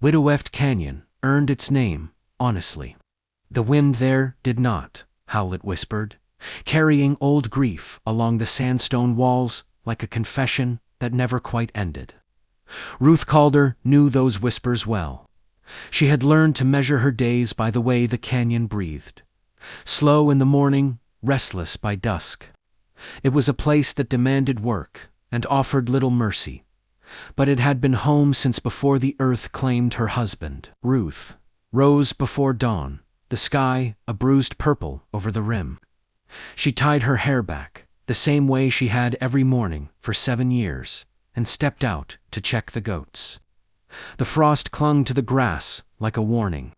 Widowift Canyon earned its name, honestly. The wind there did not, Howlett whispered, carrying old grief along the sandstone walls like a confession that never quite ended. Ruth Calder knew those whispers well. She had learned to measure her days by the way the canyon breathed. Slow in the morning, restless by dusk. It was a place that demanded work and offered little mercy. But it had been home since before the earth claimed her husband. Ruth rose before dawn, the sky a bruised purple over the rim. She tied her hair back, the same way she had every morning for 7 years, and stepped out to check the goats. The frost clung to the grass like a warning.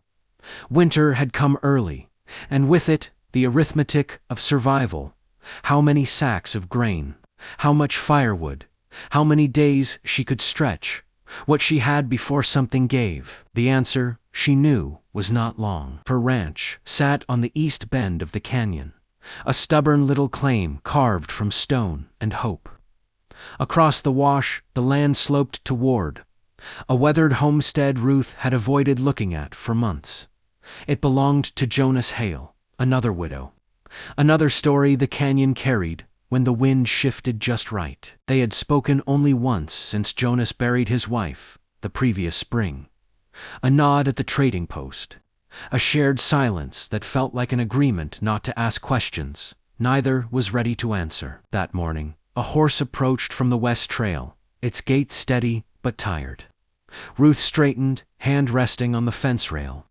Winter had come early, and with it the arithmetic of survival. How many sacks of grain? How much firewood? How many days she could stretch? What she had before something gave. The answer, she knew, was not long. Her ranch sat on the east bend of the canyon, a stubborn little claim carved from stone and hope. Across the wash, the land sloped toward a weathered homestead Ruth had avoided looking at for months. It belonged to Jonas Hale, another widow. Another story the canyon carried when the wind shifted just right. They had spoken only once since Jonas buried his wife, the previous spring. A nod at the trading post. A shared silence that felt like an agreement not to ask questions. Neither was ready to answer. That morning, a horse approached from the west trail, its gait steady but tired. Ruth straightened, hand resting on the fence rail.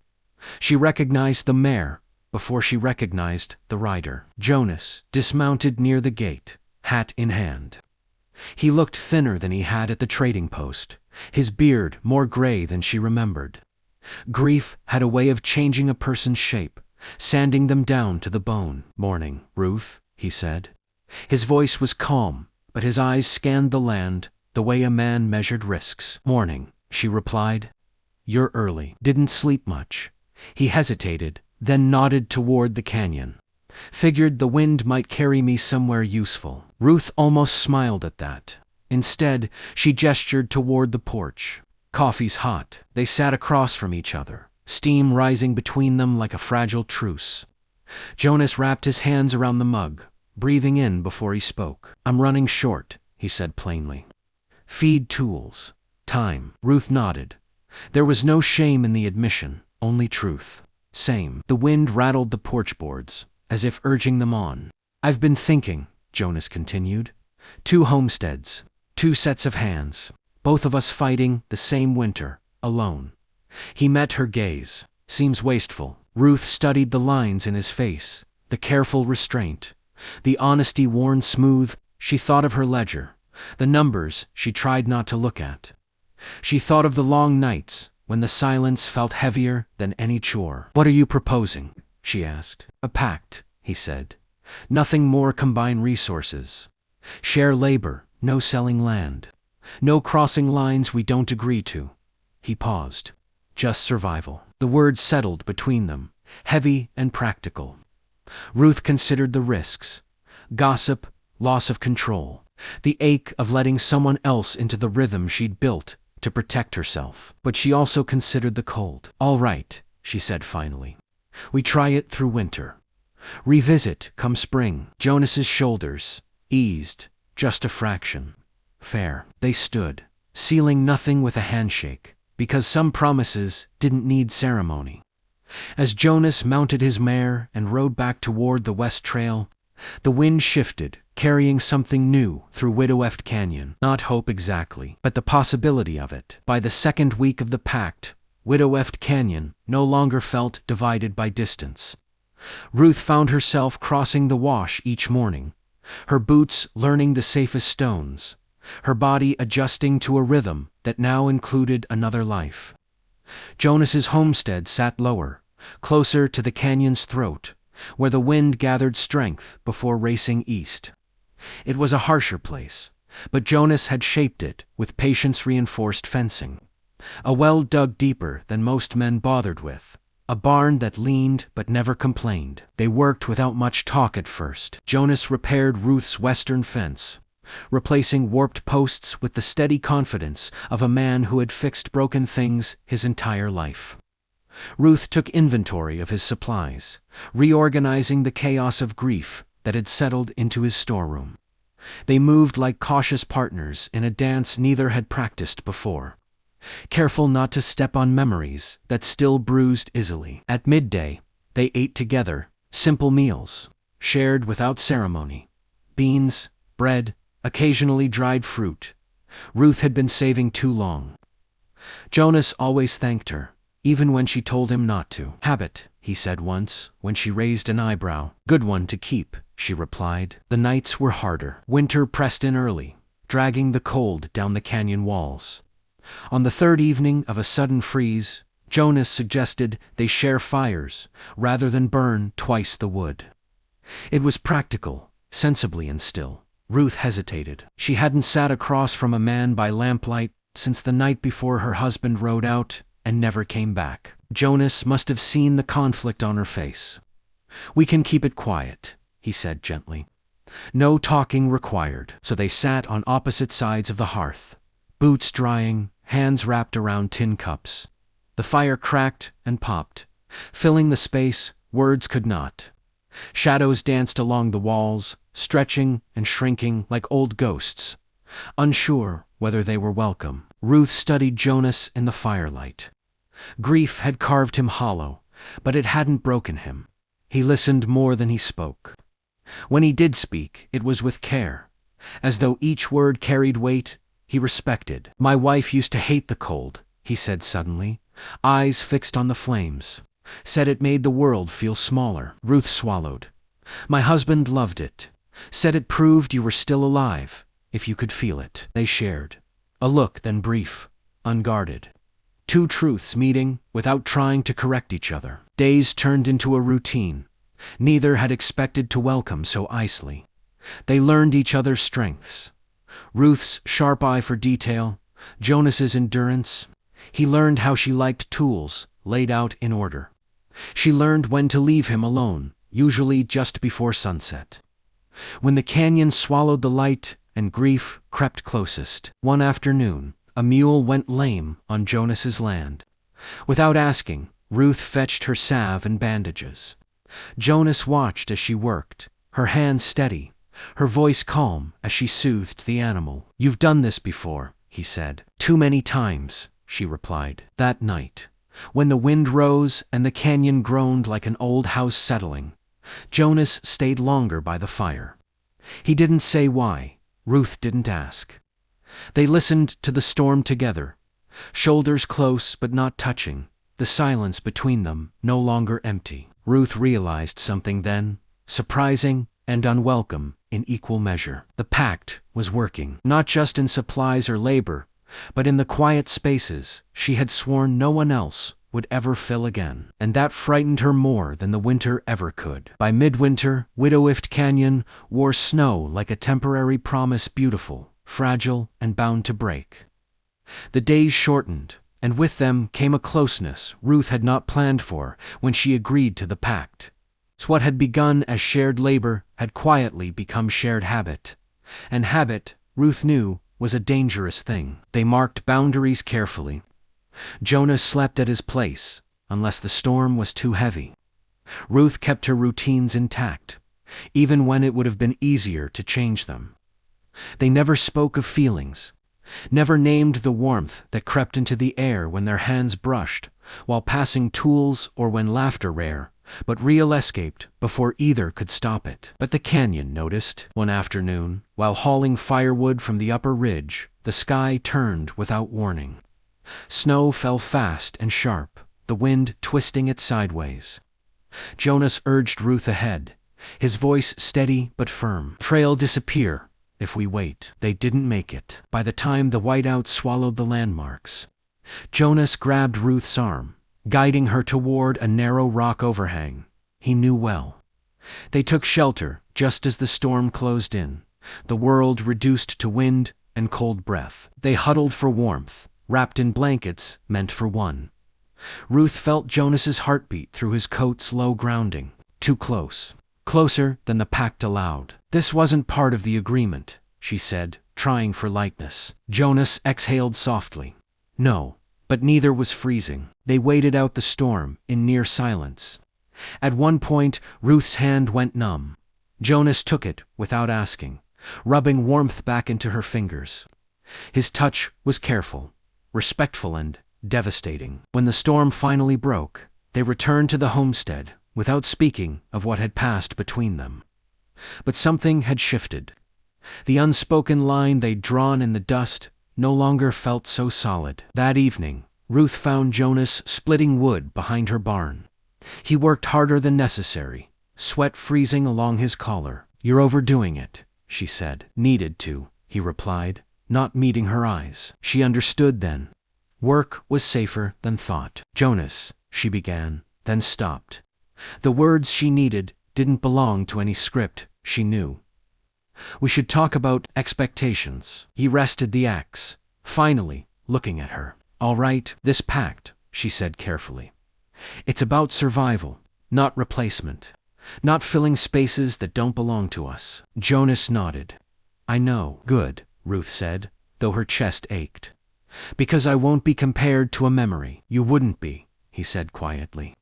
She recognized the mare before she recognized the rider. Jonas dismounted near the gate, hat in hand. He looked thinner than he had at the trading post, his beard more gray than she remembered. Grief had a way of changing a person's shape, sanding them down to the bone. "Morning, Ruth," he said. His voice was calm, but his eyes scanned the land the way a man measured risks. "Morning," she replied. "You're early. Didn't sleep much." He hesitated, then nodded toward the canyon. "Figured the wind might carry me somewhere useful." Ruth almost smiled at that. Instead, she gestured toward the porch. "Coffee's hot." They sat across from each other, steam rising between them like a fragile truce. Jonas wrapped his hands around the mug, breathing in before he spoke. "I'm running short," he said plainly. "Feed tools. Time." Ruth nodded. There was no shame in the admission, only truth. "Same." The wind rattled the porch boards, as if urging them on. "I've been thinking," Jonas continued. 2 homesteads, 2 sets of hands, both of us fighting the same winter, alone." He met her gaze. "Seems wasteful." Ruth studied the lines in his face, the careful restraint, the honesty worn smooth. She thought of her ledger, the numbers she tried not to look at. She thought of the long nights, when the silence felt heavier than any chore. "What are you proposing?" she asked. "A pact," he said. "Nothing more. Combine resources. Share labor, no selling land. No crossing lines we don't agree to." He paused. "Just survival." The words settled between them, heavy and practical. Ruth considered the risks. Gossip, loss of control, the ache of letting someone else into the rhythm she'd built to protect herself. But she also considered the cold. "All right," she said finally. "We try it through winter. Revisit come spring." Jonas's shoulders eased, just a fraction. "Fair." They stood, sealing nothing with a handshake, because some promises didn't need ceremony. As Jonas mounted his mare and rode back toward the west trail, the wind shifted, carrying something new through Widowift Canyon. Not hope exactly, but the possibility of it. By the second week of the pact, Widowift Canyon no longer felt divided by distance. Ruth found herself crossing the wash each morning, her boots learning the safest stones, her body adjusting to a rhythm that now included another life. Jonas's homestead sat lower, closer to the canyon's throat, where the wind gathered strength before racing east. It was a harsher place, but Jonas had shaped it with patience-reinforced fencing. A well dug deeper than most men bothered with. A barn that leaned but never complained. They worked without much talk at first. Jonas repaired Ruth's western fence, replacing warped posts with the steady confidence of a man who had fixed broken things his entire life. Ruth took inventory of his supplies, reorganizing the chaos of grief that had settled into his storeroom. They moved like cautious partners in a dance neither had practiced before, careful not to step on memories that still bruised easily. At midday, they ate together, simple meals, shared without ceremony. Beans, bread, occasionally dried fruit. Ruth had been saving too long. Jonas always thanked her, even when she told him not to. "Habit," he said once, when she raised an eyebrow. "Good one to keep," she replied. The nights were harder. Winter pressed in early, dragging the cold down the canyon walls. On the third evening of a sudden freeze, Jonas suggested they share fires rather than burn twice the wood. It was practical, sensibly and still. Ruth hesitated. She hadn't sat across from a man by lamplight since the night before her husband rode out and never came back. Jonas must have seen the conflict on her face. "We can keep it quiet," he said gently. "No talking required." So they sat on opposite sides of the hearth, boots drying, hands wrapped around tin cups. The fire cracked and popped, filling the space words could not. Shadows danced along the walls, stretching and shrinking like old ghosts, unsure whether they were welcome. Ruth studied Jonas in the firelight. Grief had carved him hollow, but it hadn't broken him. He listened more than he spoke. When he did speak, it was with care, as though each word carried weight he respected. "My wife used to hate the cold," he said suddenly, eyes fixed on the flames. "Said it made the world feel smaller." Ruth swallowed. "My husband loved it. Said it proved you were still alive, if you could feel it." They shared. A look, then brief, unguarded. Two truths meeting without trying to correct each other. Days turned into a routine. Neither had expected to welcome so icily. They learned each other's strengths. Ruth's sharp eye for detail, Jonas's endurance. He learned how she liked tools laid out in order. She learned when to leave him alone, usually just before sunset. When the canyon swallowed the light and grief crept closest. One afternoon, a mule went lame on Jonas's land. Without asking, Ruth fetched her salve and bandages. Jonas watched as she worked, her hands steady, her voice calm as she soothed the animal. "You've done this before," he said. "Too many times," she replied. That night, when the wind rose and the canyon groaned like an old house settling, Jonas stayed longer by the fire. He didn't say why. Ruth didn't ask. They listened to the storm together, shoulders close but not touching, the silence between them no longer empty. Ruth realized something then, surprising and unwelcome in equal measure. The pact was working, not just in supplies or labor, but in the quiet spaces she had sworn no one else would ever fill again. And that frightened her more than the winter ever could. By midwinter, Widowift Canyon wore snow like a temporary promise, beautiful, fragile, and bound to break. The days shortened, and with them came a closeness Ruth had not planned for when she agreed to the pact. What had begun as shared labor had quietly become shared habit. And habit, Ruth knew, was a dangerous thing. They marked boundaries carefully. Jonas slept at his place, unless the storm was too heavy. Ruth kept her routines intact, even when it would have been easier to change them. They never spoke of feelings, never named the warmth that crept into the air when their hands brushed, while passing tools or when laughter rare, but real escaped before either could stop it. But the canyon noticed. One afternoon, while hauling firewood from the upper ridge, the sky turned without warning. Snow fell fast and sharp, the wind twisting it sideways. Jonas urged Ruth ahead, his voice steady but firm. "Trail disappear if we wait." They didn't make it. By the time the whiteout swallowed the landmarks, Jonas grabbed Ruth's arm, guiding her toward a narrow rock overhang he knew well. They took shelter just as the storm closed in, the world reduced to wind and cold breath. They huddled for warmth, wrapped in blankets meant for one. Ruth felt Jonas's heartbeat through his coat's low grounding. Too close. Closer than the pact allowed. This wasn't part of the agreement, she said, trying for lightness. Jonas exhaled softly. No, but neither was freezing. They waited out the storm in near silence. At one point, Ruth's hand went numb. Jonas took it without asking, rubbing warmth back into her fingers. His touch was careful, respectful, and devastating. When the storm finally broke, they returned to the homestead without speaking of what had passed between them. But something had shifted. The unspoken line they'd drawn in the dust no longer felt so solid. That evening, Ruth found Jonas splitting wood behind her barn. He worked harder than necessary, sweat freezing along his collar. "You're overdoing it," she said. "Needed to," he replied, not meeting her eyes. She understood then. Work was safer than thought. "Jonas," she began, then stopped. The words she needed didn't belong to any script she knew. "We should talk about expectations." He rested the axe, finally looking at her. "All right, this pact," she said carefully. "It's about survival, not replacement. Not filling spaces that don't belong to us." Jonas nodded. "I know." "Good," Ruth said, though her chest ached. "Because I won't be compared to a memory." "You wouldn't be," he said quietly.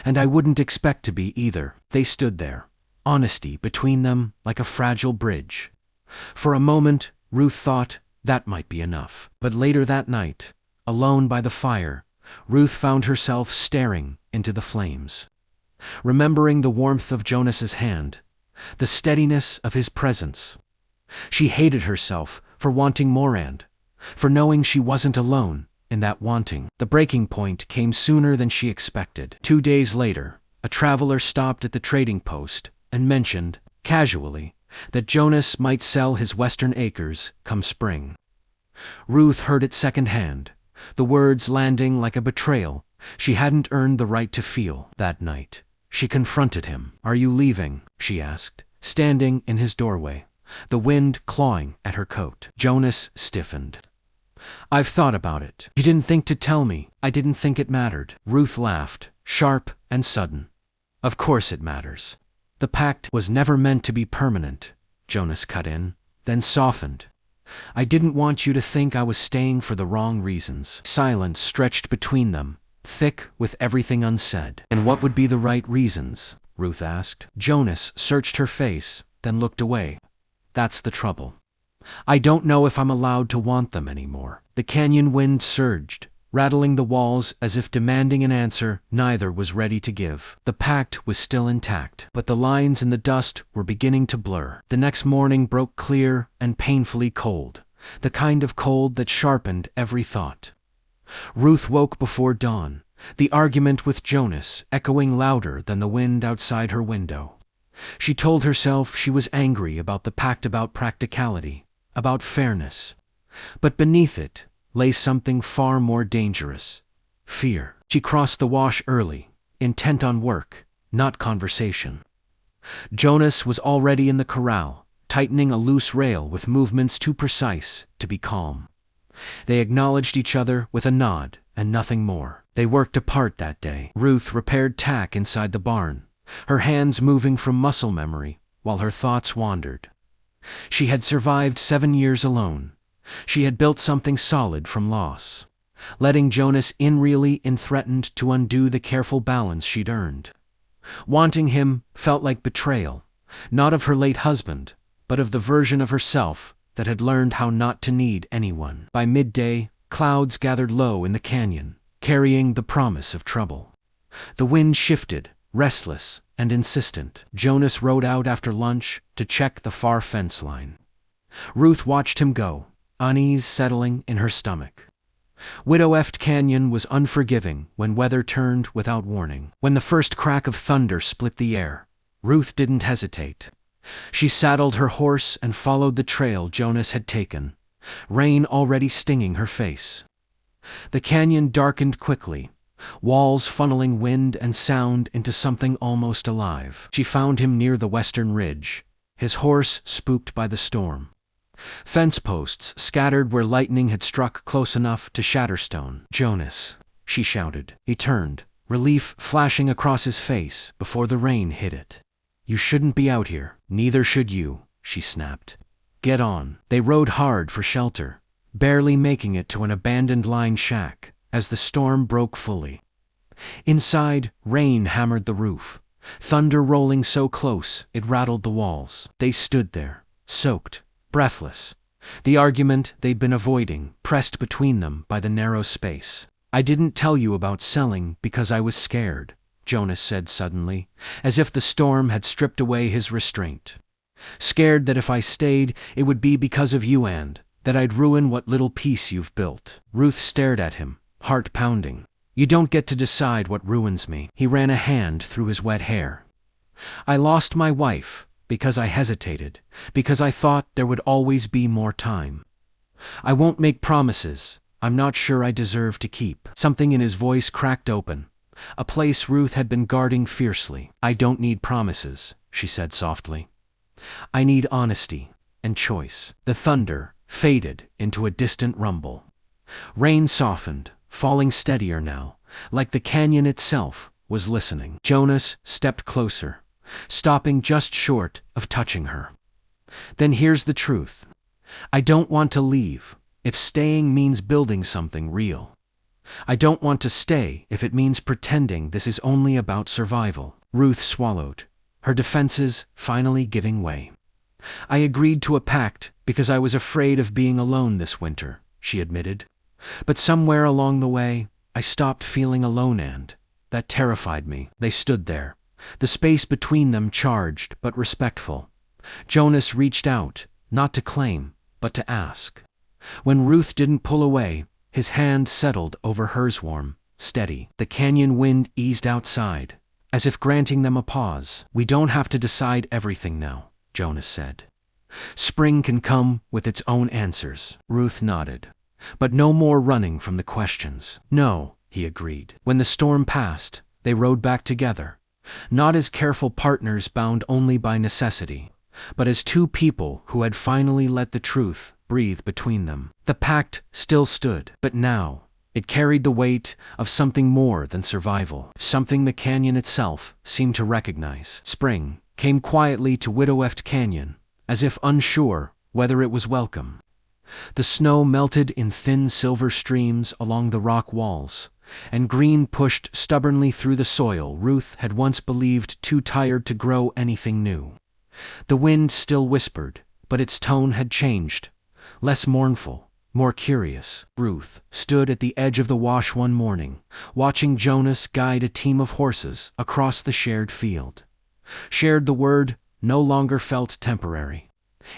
"And I wouldn't expect to be either." They stood there, honesty between them like a fragile bridge. For a moment, Ruth thought that might be enough. But later that night, alone by the fire, Ruth found herself staring into the flames. Remembering the warmth of Jonas's hand, the steadiness of his presence. She hated herself for wanting more and for knowing she wasn't alone in that wanting. The breaking point came sooner than she expected. 2 days later, a traveler stopped at the trading post and mentioned, casually, that Jonas might sell his western acres come spring. Ruth heard it secondhand, the words landing like a betrayal she hadn't earned the right to feel. That night, she confronted him. "Are you leaving?" she asked, standing in his doorway, the wind clawing at her coat. Jonas stiffened. "I've thought about it. You didn't think to tell me. I didn't think it mattered." Ruth laughed, sharp and sudden. "Of course it matters. The pact was never meant to be permanent," Jonas cut in, then softened. "I didn't want you to think I was staying for the wrong reasons." Silence stretched between them, thick with everything unsaid. "And what would be the right reasons?" Ruth asked. Jonas searched her face, then looked away. "That's the trouble. I don't know if I'm allowed to want them anymore." The canyon wind surged, rattling the walls as if demanding an answer neither was ready to give. The pact was still intact, but the lines in the dust were beginning to blur. The next morning broke clear and painfully cold, the kind of cold that sharpened every thought. Ruth woke before dawn, the argument with Jonas echoing louder than the wind outside her window. She told herself she was angry about the pact, about practicality, about fairness. But beneath it lay something far more dangerous: fear. She crossed the wash early, intent on work, not conversation. Jonas was already in the corral, tightening a loose rail with movements too precise to be calm. They acknowledged each other with a nod and nothing more. They worked apart that day. Ruth repaired tack inside the barn, her hands moving from muscle memory while her thoughts wandered. She had survived 7 years alone. She had built something solid from loss. Letting Jonas in really threatened to undo the careful balance she'd earned. Wanting him felt like betrayal, not of her late husband, but of the version of herself that had learned how not to need anyone. By midday, clouds gathered low in the canyon, carrying the promise of trouble. The wind shifted, restless and insistent. Jonas rode out after lunch to check the far fence line. Ruth watched him go, unease settling in her stomach. Widowift Canyon was unforgiving when weather turned without warning. When the first crack of thunder split the air, Ruth didn't hesitate. She saddled her horse and followed the trail Jonas had taken, rain already stinging her face. The canyon darkened quickly, walls funneling wind and sound into something almost alive. She found him near the western ridge, his horse spooked by the storm. Fence posts scattered where lightning had struck close enough to shatter stone. "Jonas," she shouted. He turned, relief flashing across his face before the rain hit it. "You shouldn't be out here." "Neither should you," she snapped. Get on. They rode hard for shelter, barely making it to an abandoned line shack as the storm broke fully. Inside, rain hammered the roof, thunder rolling so close it rattled the walls. They stood there, soaked, breathless, the argument they'd been avoiding pressed between them by the narrow space. "I didn't tell you about selling because I was scared," Jonas said suddenly, as if the storm had stripped away his restraint. "Scared that if I stayed, it would be because of you and that I'd ruin what little peace you've built." Ruth stared at him, heart pounding. "You don't get to decide what ruins me." He ran a hand through his wet hair. "I lost my wife because I hesitated, because I thought there would always be more time. I won't make promises I'm not sure I deserve to keep." Something in his voice cracked open, a place Ruth had been guarding fiercely. "I don't need promises," she said softly. "I need honesty and choice." The thunder faded into a distant rumble. Rain softened, falling steadier now, like the canyon itself was listening. Jonas stepped closer, stopping just short of touching her. "Then here's the truth. I don't want to leave if staying means building something real. I don't want to stay if it means pretending this is only about survival." Ruth swallowed, her defenses finally giving way. "I agreed to a pact because I was afraid of being alone this winter," she admitted. "But somewhere along the way, I stopped feeling alone and that terrified me." They stood there, the space between them charged but respectful. Jonas reached out, not to claim, but to ask. When Ruth didn't pull away, his hand settled over hers, warm, steady. The canyon wind eased outside, as if granting them a pause. "We don't have to decide everything now," Jonas said. "Spring can come with its own answers." Ruth nodded. "But no more running from the questions." "No," he agreed. When the storm passed, they rode back together, not as careful partners bound only by necessity, but as two people who had finally let the truth breathe between them. The pact still stood, but now it carried the weight of something more than survival, something the canyon itself seemed to recognize. Spring came quietly to Widowift Canyon, as if unsure whether it was welcome. The snow melted in thin silver streams along the rock walls, and green pushed stubbornly through the soil Ruth had once believed too tired to grow anything new. The wind still whispered, but its tone had changed, less mournful, more curious. Ruth stood at the edge of the wash one morning, watching Jonas guide a team of horses across the shared field. Shared the word no longer felt temporary.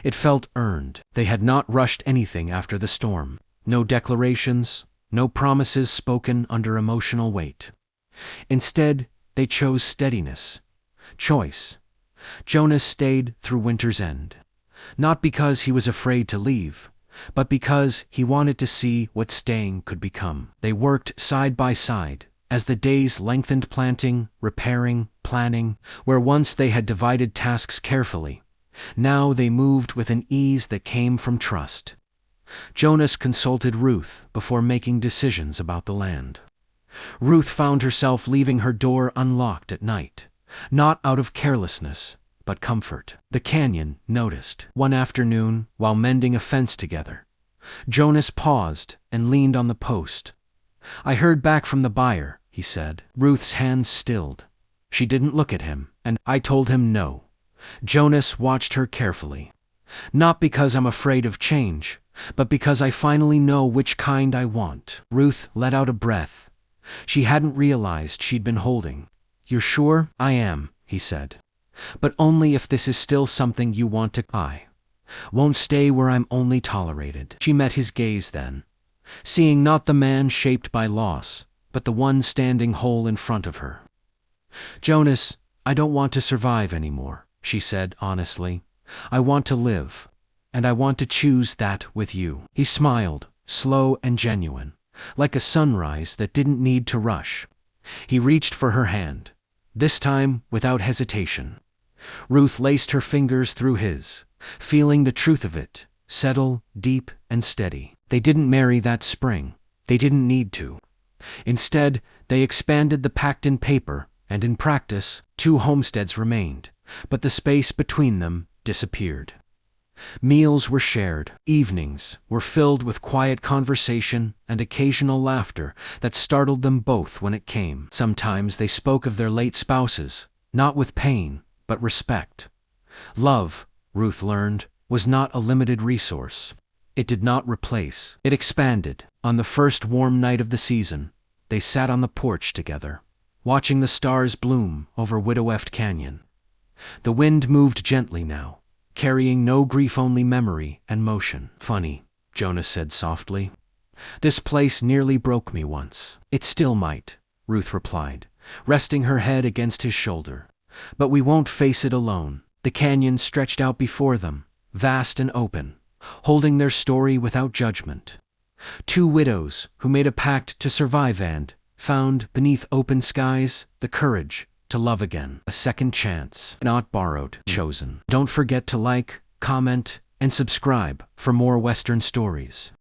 It felt earned. They had not rushed anything after the storm. No declarations, no promises spoken under emotional weight. Instead, they chose steadiness, choice. Jonas stayed through winter's end, not because he was afraid to leave, but because he wanted to see what staying could become. They worked side by side, as the days lengthened, planting, repairing, planning, where once they had divided tasks carefully. Now they moved with an ease that came from trust. Jonas consulted Ruth before making decisions about the land. Ruth found herself leaving her door unlocked at night, not out of carelessness, but comfort. The canyon noticed. One afternoon, while mending a fence together, Jonas paused and leaned on the post. "I heard back from the buyer," he said. Ruth's hands stilled. She didn't look at him, and "I told him no." Jonas watched her carefully. "Not because I'm afraid of change, but because I finally know which kind I want." Ruth let out a breath she hadn't realized she'd been holding. "You're sure?" "I am," he said. "But only if this is still something you want to." "I won't stay where I'm only tolerated." She met his gaze then, seeing not the man shaped by loss, but the one standing whole in front of her. "Jonas, I don't want to survive anymore," she said honestly. "I want to live, and I want to choose that with you." He smiled, slow and genuine, like a sunrise that didn't need to rush. He reached for her hand, this time without hesitation. Ruth laced her fingers through his, feeling the truth of it, settle, deep and steady. They didn't marry that spring. They didn't need to. Instead, they expanded the pact in paper, and in practice, 2 homesteads remained, but the space between them disappeared. Meals were shared, evenings were filled with quiet conversation and occasional laughter that startled them both when it came. Sometimes they spoke of their late spouses, not with pain, but respect. Love, Ruth learned, was not a limited resource. It did not replace, it expanded. On the first warm night of the season, they sat on the porch together, watching the stars bloom over Widowift Canyon. The wind moved gently now, carrying no grief-only memory and motion. "Funny," Jonas said softly. "This place nearly broke me once." "It still might," Ruth replied, resting her head against his shoulder. "But we won't face it alone." The canyon stretched out before them, vast and open, holding their story without judgment. Two widows who made a pact to survive and found, beneath open skies, the courage to love again. A second chance, not borrowed, chosen. Don't forget to like, comment, and subscribe for more Western stories.